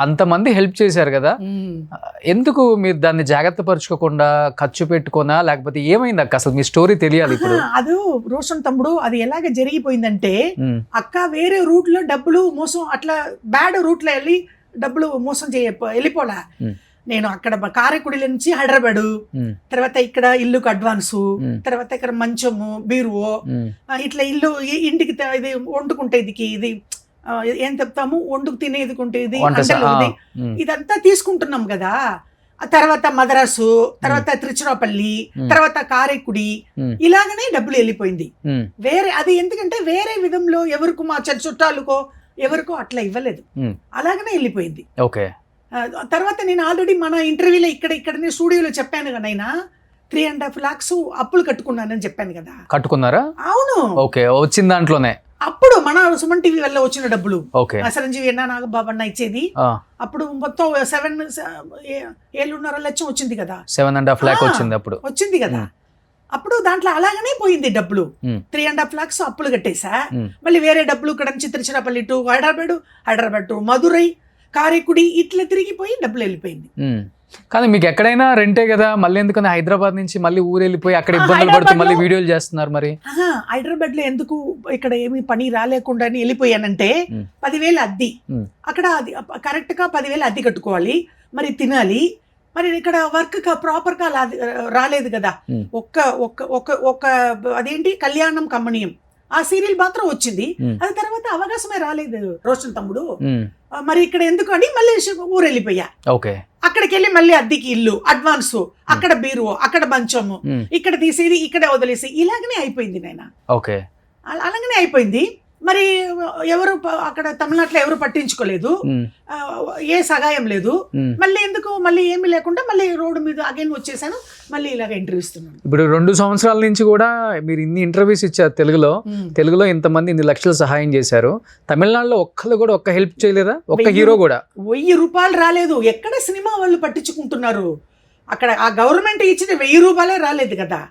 అంతమంది హెల్ప్ చేశారు కదా, ఎందుకు మీరు దాన్ని జాగ్రత్త పరుచుకోకుండా ఖర్చు పెట్టుకోనా, లేకపోతే ఏమైంది అక్క? అసలు మీ స్టోరీ తెలియాలి ఇప్పుడు. అది రోషన్ తమ్ముడు, అది ఎలాగ జరిగిపోయిందంటే అక్క వేరే రూట్ లో డబ్బులు మోసం, అట్లా బ్యాడ్ రూట్ లో వెళ్ళి డబ్బులు మోసం వెళ్ళిపోలా. నేను అక్కడ కారైకుడి నుంచి హైదరాబాద్, తర్వాత ఇక్కడ ఇల్లుకు అడ్వాన్సు, తర్వాత ఇక్కడ మంచము బీరువో, ఇట్లా ఇల్లు ఇంటికి ఇది వండుకుంటే ఇది ఏం చెప్తాము, వండుకు తినేదికుంటే ఇది ఇదంతా తీసుకుంటున్నాం కదా. తర్వాత మద్రాసు, తర్వాత తిరుచిరాపల్లి, తర్వాత కారైకుడి, ఇలాగనే డబ్బులు వెళ్ళిపోయింది వేరే. అది ఎందుకంటే వేరే విధంలో ఎవరికి మా చుట్టాలకో ఎవరికో అట్లా ఇవ్వలేదు, అలాగనే వెళ్ళిపోయింది. ఓకే. తర్వాత నేను ఆల్రెడీ మన ఇంటర్వ్యూలో ఇక్కడ స్టూడియోలో చెప్పాను కదా, అయినా 3.5 lakhs అప్పులు కట్టుకున్నానని చెప్పాను కదా. కట్టుకున్నారా? అవును. ఓకే, వచ్చిన దాంట్లోనే అప్పుడు మన సుమన్ టీవీ వల్ల వచ్చిన డబ్బులు, చిరంజీవి అన్న నాగబాబన్న ఇచ్చేది. అప్పుడు మొత్తం 7.5 లక్షం వచ్చింది కదా, 7.5 lakh వచ్చింది అప్పుడు, వచ్చింది కదా. అప్పుడు దాంట్లో అలాగనే పోయింది డబ్బులు. 3.5 lakhs అప్పులు కట్టేసా. మళ్ళీ వేరే డబ్బులు ఇక్కడ నుంచి తిరుచిరాపల్లి టు హైదరాబాద్ టు మధురై, కారైకుడి, ఇట్లా తిరిగిపోయి డబ్బులు వెళ్ళిపోయింది. కానీ మీకు ఎక్కడైనా రెంటే కదా, మళ్ళీ ఎందుకని హైదరాబాద్ నుంచి మళ్ళీ ఊరు వెళ్ళిపోయి అక్కడ ఇబ్బందులు పడుతూ మళ్ళీ వీడియోలు చేస్తున్నారు? మరి హైదరాబాద్ లో ఎందుకు ఇక్కడ ఏమి పని రాలేకుండా వెళ్ళిపోయానంటే 10,000 అద్దె, అక్కడ కరెక్ట్ గా 10,000 అద్దె కట్టుకోవాలి, మరి తినాలి, మరి ఇక్కడ వర్క్ ప్రాపర్ గా రాలేదు కదా. ఒక్క అదేంటి కళ్యాణం కమ్మనీయం, ఆ సీరియల్ మాత్రం వచ్చింది. అది తర్వాత అవకాశమే రాలేదు రోషన్ తమ్ముడు. మరి ఇక్కడ ఎందుకు అని మళ్ళీ ఊరు వెళ్ళిపోయా. ఓకే. అక్కడికి వెళ్ళి మళ్ళీ అద్దెకి ఇల్లు, అడ్వాన్స్, అక్కడ బీరువో, అక్కడ మంచము, ఇక్కడ తీసేది ఇక్కడే వదిలేసి, ఇలాగనే అయిపోయింది నాయన. ఓకే, అలాగనే అయిపోయింది. మరి ఎవరు అక్కడ తమిళనాడులో ఎవరు పట్టించుకోలేదు, ఏ సహాయం లేదు. మళ్ళీ ఎందుకు, మళ్ళీ ఏమీ లేకుండా మళ్ళీ రోడ్డు మీద అగైన్ వచ్చేసాను, మళ్ళీ ఇలాగ ఇంటర్వ్యూ ఇస్తున్నాను. ఇప్పుడు 2 సంవత్సరాల నుంచి కూడా మీరు ఇన్ని ఇంటర్వ్యూస్ ఇచ్చారు తెలుగులో ఇంతమంది ఇన్ని లక్షలు సహాయం చేశారు. తమిళనాడులో ఒక్కళ్ళు కూడా ఒక్క హెల్ప్ చేయలేదా? ఒక్క హీరో కూడా 1000 రూపాయలు రాలేదు. ఎక్కడ సినిమా వాళ్ళు పట్టించుకుంటున్నారు? అక్కడ ఆ గవర్నమెంట్ ఇచ్చిన 1000 రూపాయలే రాలేదు కదా.